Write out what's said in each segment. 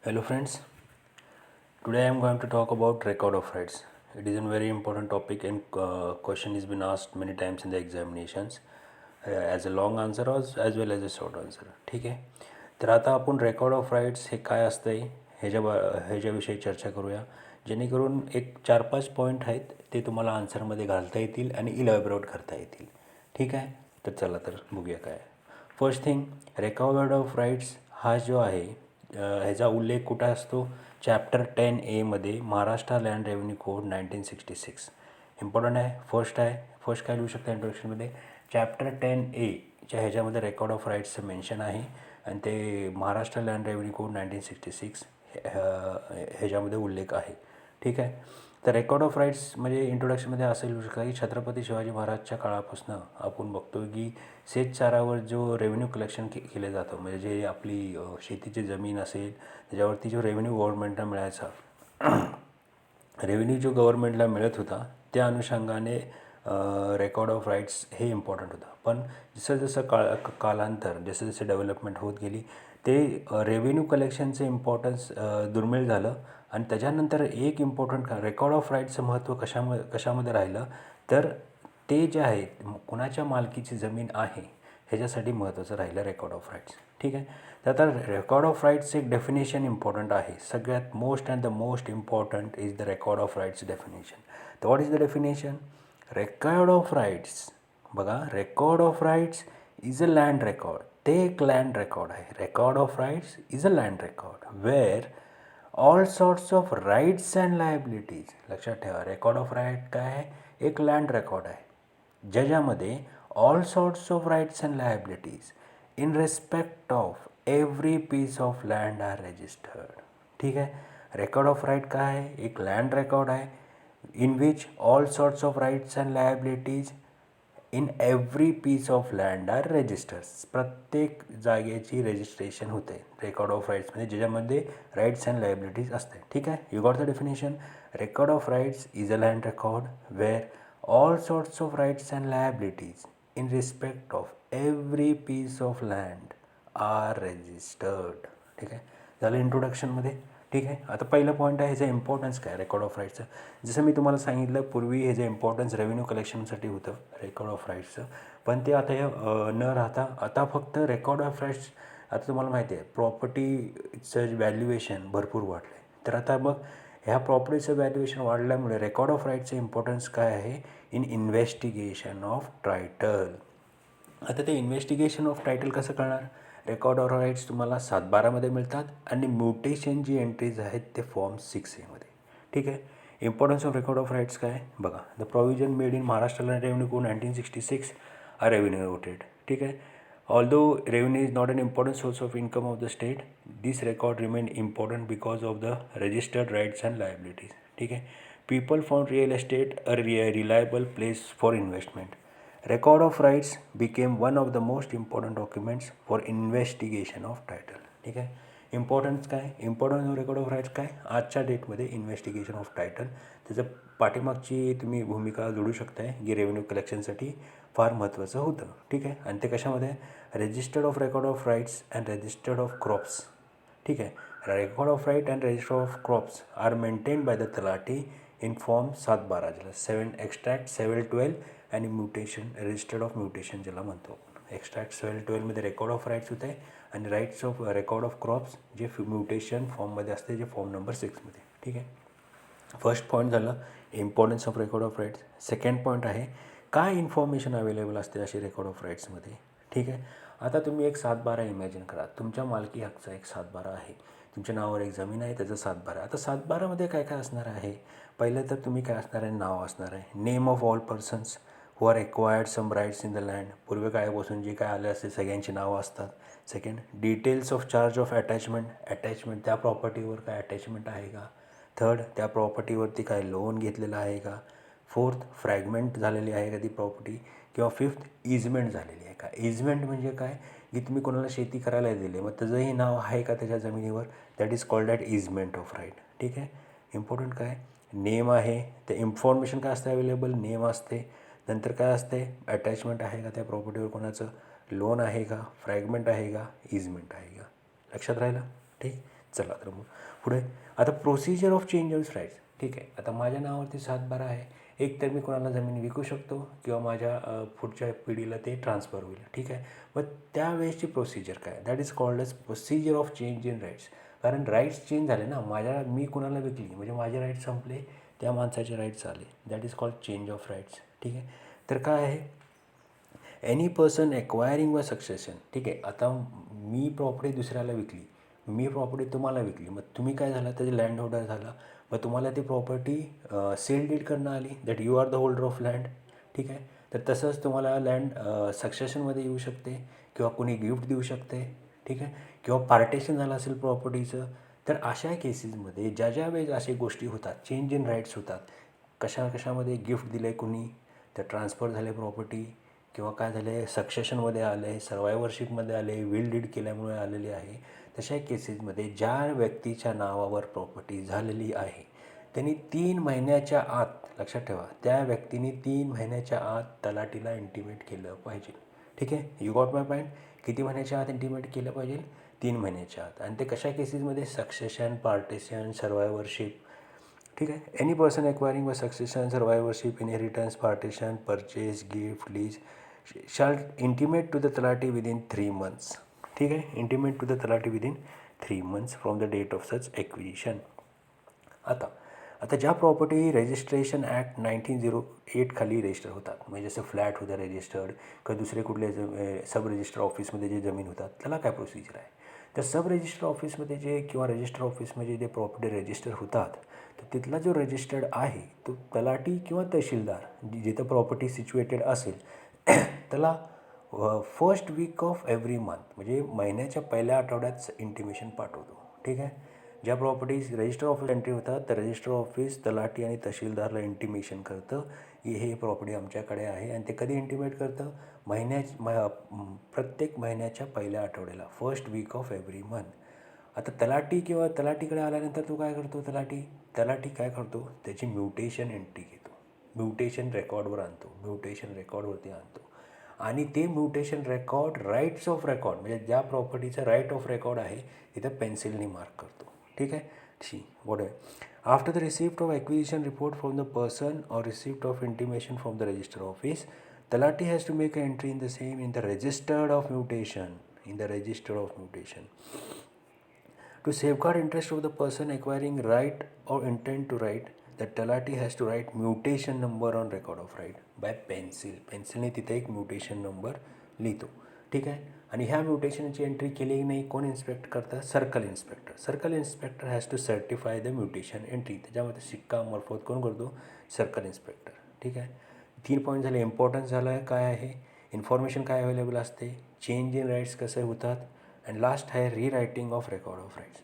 Hello friends, today I am going to talk about record of rights. It is a very important topic and question has been asked many times in the examinations as a long answer as well as a short answer. ठीक आहे. तर आता आपण record of rights हे काय असतं आहे ह्याच्याविषयी चर्चा करूया, जेणेकरून एक 4-5 पॉईंट आहेत ते तुम्हाला आन्सरमध्ये घालता येतील आणि इलॅबोरेट करता येतील. ठीक आहे. तर चला तर बघूया काय. First thing, record of rights हा जो आहे ह्याचा उल्लेख कुठं असतो? Chapter 10A Maharashtra land revenue code 1966. Important आहे. फर्स्ट काय लिहू शकता इंट्रोडक्शनमध्ये? चॅप्टर 10A ह्याच्यामध्ये रेकॉर्ड ऑफ राईट्सचं मेन्शन आहे आणि ते महाराष्ट्र लँड रेव्हेन्यू कोड 1966 ह्याच्यामध्ये उल्लेख आहे. ठीक आहे. तर रेकॉर्ड ऑफ राईट्स म्हणजे इंट्रोडक्शनमध्ये असं लिहू शकता की छत्रपती शिवाजी महाराजच्या काळापासून आपण बघतो की शेतचारावर जो रेव्हेन्यू कलेक्शन केलं जातं, म्हणजे जे आपली शेतीची जमीन असेल त्याच्यावरती जो रेव्हेन्यू गव्हर्नमेंटला मिळायचा, रेव्हेन्यू जो गव्हर्नमेंटला मिळत होता त्या अनुषंगाने रेकॉर्ड ऑफ राईट्स हे इम्पॉर्टंट होतं. पण जसं जसं कालांतर जसं जसं डेव्हलपमेंट होत गेली ते रेव्हेन्यू कलेक्शनचं इम्पॉर्टन्स दुर्मिळ झालं आणि त्याच्यानंतर एक इम्पॉर्टंट रेकॉर्ड ऑफ राईटचं महत्त्व कशामध्ये राहिलं तर ते जे आहे कुणाच्या मालकीची जमीन आहे ह्याच्यासाठी महत्त्वाचं राहिलं रेकॉर्ड ऑफ राईट्स. ठीक आहे. तर आता रेकॉर्ड ऑफ राईट्सचं एक डेफिनेशन इम्पॉर्टंट आहे. सगळ्यात most important is the record of rights definition. तर what is the definition? Record of rights, बघा, record of rights is a land record. ते एक लँड रेकॉर्ड आहे. Record of rights is a land record where all sorts of rights and liabilities. लक्षात ठेवा, record of right काय आहे? एक land record आहे ज्याच्यामध्ये all sorts of rights and liabilities in respect of every piece of land are registered. ठीक आहे. Record of right काय आहे? एक लँड रेकॉर्ड आहे in which all sorts of rights and liabilities in every piece of land are registers. प्रत्येक जागेची registration होते record of राईट्समध्ये, ज्याच्यामध्ये राईट्स अँड लायबिलिटीज असते. ठीक आहे. You got the definition. Record of rights is a land record where all sorts of rights and liabilities in respect of every piece of land are registered. ठीक आहे. झालं इंट्रोडक्शनमध्ये. ठीक आहे. आता पहिलं पॉईंट आहे ह्याचं इम्पॉर्टन्स काय रेकॉर्ड ऑफ राईट्सचं. जसं मी तुम्हाला सांगितलं पूर्वी ह्याचं इम्पॉर्टन्स रेव्हेन्यू कलेक्शनसाठी होतं रेकॉर्ड ऑफ राईट्सचं, पण ते आता हे न राहता आता फक्त रेकॉर्ड ऑफ राईट्स. आता तुम्हाला माहिती आहे प्रॉपर्टीचं व्हॅल्युएशन भरपूर वाढलं आहे. तर आता मग ह्या प्रॉपर्टीचं व्हॅल्युएशन वाढल्यामुळे रेकॉर्ड ऑफ राईटचं इम्पॉर्टन्स काय आहे? In investigation of title. आता ते इन्व्हेस्टिगेशन ऑफ टायटल कसं करणार? रेकॉर्ड ऑफ राईट्स तुम्हाला 7-12 मिळतात आणि म्युटेशन जी एंट्रीज आहेत ते फॉर्म 6A. ठीक आहे. Importance of record of rights काय बघा. The provision made in Maharashtra revenue code 1966 are revenue noted. ठीक आहे. Although revenue is not an important source of income of the state, this record remained important because of the registered rights and liabilities. ठीक है. People found real estate a reliable place for investment. Record of rights became one of the most important documents for investigation of title. ठीक आहे. Importance काय? Importance of record of rights काय? आजच्या डेटमध्ये investigation of title. त्याचं पाठीमागची तुम्ही भूमिका जोडू शकताय की रेव्हेन्यू कलेक्शनसाठी फार महत्त्वाचं होतं. ठीक आहे. आणि ते कशामध्ये? Registered of record of rights and registered of crops. ठीक आहे. Record of right and register of crops are maintain by the talathi in form 7-12 ज्याला 7 एक्स्ट्रॅक्ट 7-12 आणि म्युटेशन रजिस्टर्ड ऑफ म्युटेशन ज्याला म्हणतो. एक्स्ट्रॅक्ट 7-12मध्ये रेकॉर्ड ऑफ राईट्स होते आणि rights of record of crops जे म्युटेशन फॉर्ममध्ये असते जे फॉर्म नंबर 6मध्ये. ठीक आहे. फर्स्ट पॉईंट झालं importance of record of rights. Second point आहे काय इन्फॉर्मेशन अवेलेबल असते अशी रेकॉर्ड ऑफ राईट्समध्ये. ठीक आहे. आता तुम्ही एक 7-12 इमॅजिन करा. तुमच्या मालकी हक्कचा एक 7-12 आहे. तुमच्या नावावर एक जमीन आहे त्याचं 7-12. आता 7-12मध्ये काय काय असणार आहे? पहिलं तर तुम्ही काय असणार आहे? नाव असणार आहे. Name of all persons who are acquired some rights in the land. पूर्वी काळापासून जे काय आले असते सगळ्यांची नावं असतात. Second, details of charge of attachment त्या प्रॉपर्टीवर काय अटॅचमेंट आहे का. थर्ड, त्या प्रॉपर्टीवरती काय लोन घेतलेलं आहे का. फोर्थ, फ्रॅगमेंट झालेली आहे का ती प्रॉपर्टी. किंवा फिफ्थ, इजमेंट झालेली आहे का. इजमेंट म्हणजे काय की तुम्ही कोणाला शेती करायला दिले मग त्याचंही नाव आहे का त्याच्या जमिनीवर. That is called that easement of right. ठीक आहे. इम्पॉर्टंट काय नेम आहे. ते इन्फॉर्मेशन काय असते अवेलेबल. नेम असते. नंतर काय असते अटॅचमेंट आहे का त्या प्रॉपर्टीवर कोणाचं. लोन आहे का. फ्रॅगमेंट आहे का. इजमेंट आहे का. लक्षात राहिलं. ठीक. चला तर मग पुढे आता procedure of change of rights. ठीक आहे, आता माझ्या नावावरती 7/12 आहे. एक तर मी कोणाला जमीन विकू शकतो किंवा माझ्या पुढच्या पिढीला ते ट्रान्सफर होईल. ठीक आहे, मग त्यावेळेसची प्रोसिजर काय, that is called as procedure of change in rights. कारण राईट्स चेंज झाले ना, मी कुणाला विकली म्हणजे माझे राईट्स संपले, त्या माणसाचे राईट्स आले. That is called change of rights. ठीक आहे, तर काय आहे, एनी पर्सन एक्वायरिंग व सक्सेशन. ठीक आहे, आता मी प्रॉपर्टी दुसऱ्याला विकली, मी प्रॉपर्टी तुम्हाला विकली, मग तुम्ही काय झाला, त्याचे लँड होल्डर झाला, मग तुम्हाला ती प्रॉपर्टी सेल डीड करणं आली, that you are the holder of land. ठीक आहे, तर तसंच तुम्हाला लँड सक्सेशनमध्ये येऊ शकते किंवा कोणी गिफ्ट देऊ शकते. ठीक आहे, किंवा पार्टेशन झालं असेल प्रॉपर्टीचं. तर अशा केसेसमध्ये ज्या वेळेस अशा गोष्टी होतात, चेंज इन राईट्स होतात, कशामध्ये गिफ्ट दिलं आहे कुणी, तर ट्रान्सफर झाले प्रॉपर्टी, किंवा काय झालं आहे सक्सेशनमध्ये आलं आहे, सर्वायवरशिपमध्ये आले, विल डीड केल्यामुळे आलेले आहे. तशा केसेसमध्ये ज्या व्यक्तीच्या नावावर प्रॉपर्टी झालेली आहे त्यांनी 3 महिन्याच्या आत, लक्षात ठेवा, त्या व्यक्तीने 3 महिन्याच्या आत तलाठीला इंटिमेट केलं पाहिजे. ठीक आहे, यू गॉट माय पॉईंट. किती महिन्याच्या आत इंटिमेट केलं पाहिजे, 3 महिन्याच्या आत. आणि ते कशा केसेसमध्ये, सक्सेशन, पार्टेशन, सर्वायवरशिप. ठीक आहे, एनी पर्सन एक्वायरिंग व succession, survivorship, inheritance, partition, purchase, gift, lease shall intimate to the Talathi within 3 months. ठीक आहे, intimate to the Talathi within 3 months from the date of such acquisition. आता ज्या प्रॉपर्टी रजिस्ट्रेशन ॲक्ट 1908 खाली register होतात, म्हणजे जसं flat होतं रजिस्टर्ड किंवा दुसरे कुठले सब रजिस्टर ऑफिसमध्ये जे जमीन होतात, त्याला काय प्रोसिजर आहे, तर सब रजिस्टर ऑफिसमध्ये जे किंवा रजिस्टर ऑफिसमध्ये जे प्रॉपर्टी रजिस्टर होतात, तर तिथला जो रजिस्टर्ड आहे तो तलाठी किंवा तहसीलदार जिथं प्रॉपर्टी सिच्युएटेड असेल त्याला first week of every month, म्हणजे महिन्याच्या पहिल्या आठवड्यात इंटिमेशन पाठवतो. ठीक आहे, ज्या प्रॉपर्टीज रजिस्टर ऑफिस एंट्री होतात तर रजिस्टर ऑफिस तलाठी आणि तहसीलदारला इंटिमेशन करतं की हे प्रॉपर्टी आमच्याकडे आहे. आणि ते कधी इंटिमेट करतं, प्रत्येक महिन्याच्या पहिल्या आठवड्याला, first week of every month. आता तलाठीकडे आल्यानंतर तो काय करतो, तलाठी काय करतो, त्याची म्युटेशन एंट्री घेतो, म्युटेशन रेकॉर्डवरती आणतो. आणि ते mutation record rights of record, म्हणजे ज्या प्रॉपर्टीचं राईट ऑफ रेकॉर्ड आहे तिथं पेन्सिलनी मार्क करतो. ठीक आहे, what आहे, after the receipt of acquisition report from the person or receipt of intimation from the register office, Talathi has to make a entry in the same in the register of mutation. To safeguard interest of the person acquiring right or intend to write, the talati has to write mutation number on record of right by pencil. पेन्सिलने तिथे एक mutation number लिहितो. ठीक आहे, आणि ह्या म्युटेशनची entry केली नाही, कोण इन्स्पेक्ट करतं, circle inspector has to certify the mutation entry. त्याच्यामध्ये शिक्का मार्फत कोण करतो, सर्कल इन्स्पेक्टर. ठीक आहे, 3 पॉईंट झाले. इम्पॉर्टन्स झालं आहे, काय आहे, इन्फॉर्मेशन काय अवेलेबल असते, चेंज इन राईट्स कसे होतात, अँड लास्ट आहे rewriting of record of rights.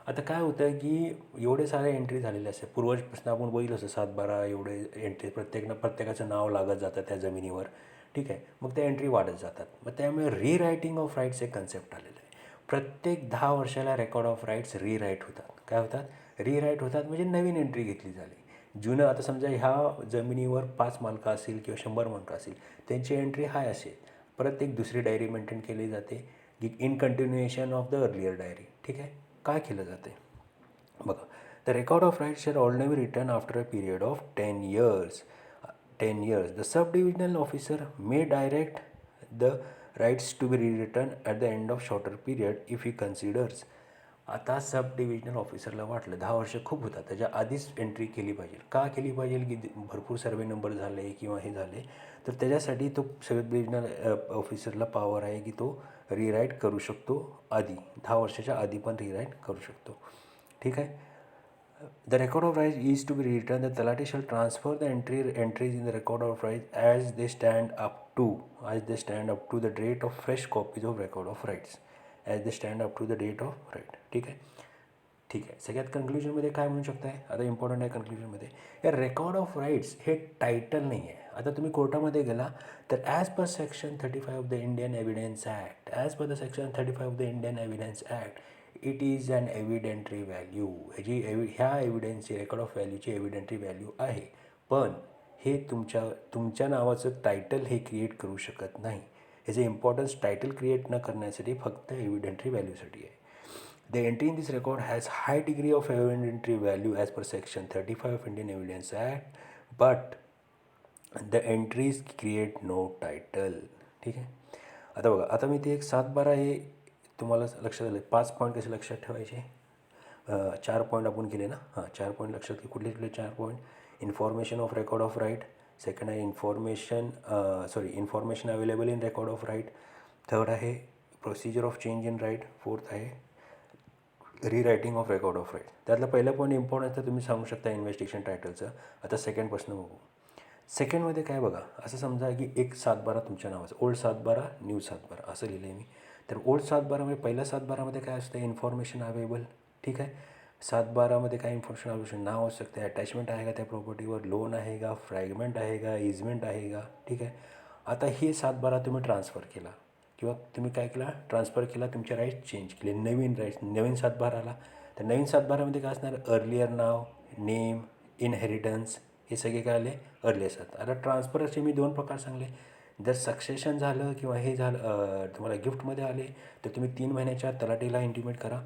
आता काय होतं की एवढे सारे एंट्री झालेले असते, पूर्वजपासून आपण बघितलं असतं 7/12 एवढे एंट्री, प्रत्येकाचं नाव लागत जातं त्या जमिनीवर. ठीक आहे, मग त्या एंट्री वाढत जातात. मग त्यामुळे रीरायटिंग ऑफ राईट्स एक कन्सेप्ट आलेलं आहे. प्रत्येक 10 वर्षाला रेकॉर्ड ऑफ राईट्स रीराईट होतात. काय होतात, रीराईट होतात, म्हणजे नवीन एंट्री घेतली झाली. जुनं, आता समजा ह्या जमिनीवर 5 मालकं असतील किंवा 100 मालकं असतील, त्यांची एंट्री हाय असेल, परत एक दुसरी डायरी मेंटेन केली जाते in continuation of the earlier diary. ठीक आहे, काय केलं जाते बघा, the record of rights shall ordinary return after a period of 10 years. The sub divisional officer may direct the rights to be return at the end of shorter period if he considers. आता sub divisional ऑफिसरला वाटलं 10 वर्ष खूप होतात, त्याच्या आधीच entry केली पाहिजे. का केली पाहिजे की भरपूर सर्वे नंबर झाले किंवा हे झाले, तर त्याच्यासाठी तो सब डिव्हिजनल ऑफिसरला पॉवर आहे की तो रीराईट करू शकतो, आधी 10 वर्षाच्या आधी पण रीराईट करू शकतो. ठीक आहे, the record of rights is to be return, the Talathi shall transfer the entries in the record of rights as they stand up to the date of fresh copies of record of rights, as they stand up to the date of right. ठीक आहे, सगळ्यात कन्क्ल्युजनमध्ये काय म्हणू शकताय, आता important आहे कन्क्ल्युजनमध्ये, या रेकॉर्ड ऑफ राईट्स हे टायटल नाही आहे. आता तुम्ही कोर्टामध्ये गेला तर as per section 35 of the Indian evidence act, it is an evidentiary value. ह्या एव्हिडन्सची, रेकॉर्ड ऑफ व्हॅल्यूची एव्हिडेंटरी व्हॅल्यू आहे, पण हे तुमच्या नावाचं टायटल हे क्रिएट करू शकत नाही. ह्याचं इम्पॉर्टन्स टायटल क्रिएट न करण्यासाठी फक्त एव्हिडेंटरी व्हॅल्यूसाठी आहे. The entry in this record has high degree of evidentiary value as per section 35 of Indian Evidence Act, but the entries create no title. ठीक आहे. आता बघा, आता मी ते एक 7-12 हे तुम्हाला लक्षात आलं. 5 पॉईंट कसे लक्षात ठेवायचे, 4 पॉईंट आपण केले ना. 4 पॉईंट लक्षात घे. कुठले 4 point? Information of record of right. Second आहे information available in record of right. Third आहे procedure of change in right. Fourth आहे rewriting of record of right. त्यातला पहिला पॉईंट इम्पॉर्टंट तर तुम्ही सांगू शकता इन्व्हेस्टिगेशन टायटलचं. आता सेकंडपासून बघू. सेकंडमध्ये काय बघा, असं समजा की एक 7-12 तुमच्या नावाचं, ओल्ड 7-12 न्यू 7-12 असं लिहिलं आहे मी. तर ओल्ड 7-12 पहिल्या 7-12 काय असतं, इन्फॉर्मेशन अवेलेबल. ठीक आहे. 7-12 काय इन्फॉर्मेशन अवेलेबल, नाव असू शकते, अटॅचमेंट आहे का त्या प्रॉपर्टीवर, लोन आहे का, फ्रॅगमेंट आहे का, इजमेंट आहे का. ठीक आहे. आता हे 7-12 तुम्ही ट्रान्सफर केला किंवा तुम्ही काय केला, ट्रान्सफर केला, तुमचे राईट्स चेंज केले, नवीन राईट्स, नवीन 7-12 आला. तर नवीन 7-12 काय असणार, अर्लियर नाव, नेम, इनहेरिटन्स, हे सगळे काय आले, अर्ली असतात. आता ट्रान्सफरचे मी 2 प्रकार सांगले. जर सक्सेशन झालं किंवा हे झालं, तुम्हाला गिफ्टमध्ये आले, तर तुम्ही 3 महिन्याच्या तलाठीला इंटिमेट करा.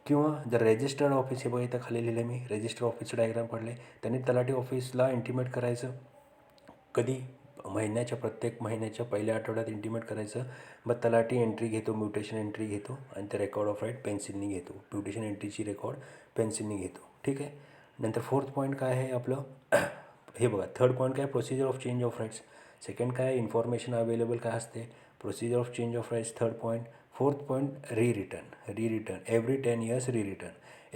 किंवा जर रजिस्टर्ड ऑफिस, हे बघा इथं खाली लिहिलं मी, रजिस्टर्ड ऑफिसचं डायग्राम पडले, त्यांनी तलाठी ऑफिसला इंटिमेट करायचं. कधी, प्रत्येक महिन्याच्या पहिल्या आठवड्यात इंटिमेट करायचं. मग तलाठी एंट्री घेतो, म्युटेशन एंट्री घेतो आणि ते रेकॉर्ड ऑफ राईट पेन्सिलनी घेतो. म्युटेशन एंट्रीची रेकॉर्ड पेन्सिलनी घेतो. ठीक आहे. नंतर फोर्थ पॉईंट काय आहे आपलं, हे बघा. थर्ड पॉईंट काय, procedure of change of rights. Second काय, इन्फॉर्मेशन अवेलेबल काय असते, procedure of change of rights. Third point. Fourth point, return every 10 years return.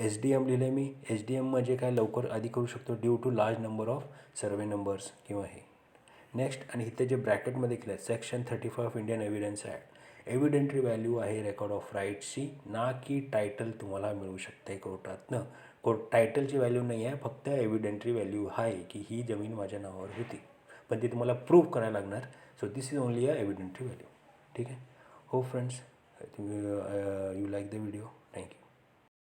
SDM लिहिलं मी. SDM म्हणजे काय, लवकर आधी करू शकतो, due to large number of survey numbers किंवा हे. नेक्स्ट, आणि इथे जे ब्रॅकेटमध्ये केलं आहे, section 35 of Indian evidence act. Evidentiary value आहे रेकॉर्ड ऑफ राईट्सची, ना की टायटल तुम्हाला मिळू शकते कोर्टातनं. टायटलची व्हॅल्यू नाही आहे, फक्त एव्हिडेंटरी व्हॅल्यू आहे की ही जमीन माझ्या नावावर होती, पण ती तुम्हाला प्रूव्ह करायला लागणार. So this is only a evidentiary value. ठीक आहे. हो फ्रेंड्स, तुम्ही you like the video. Thank you.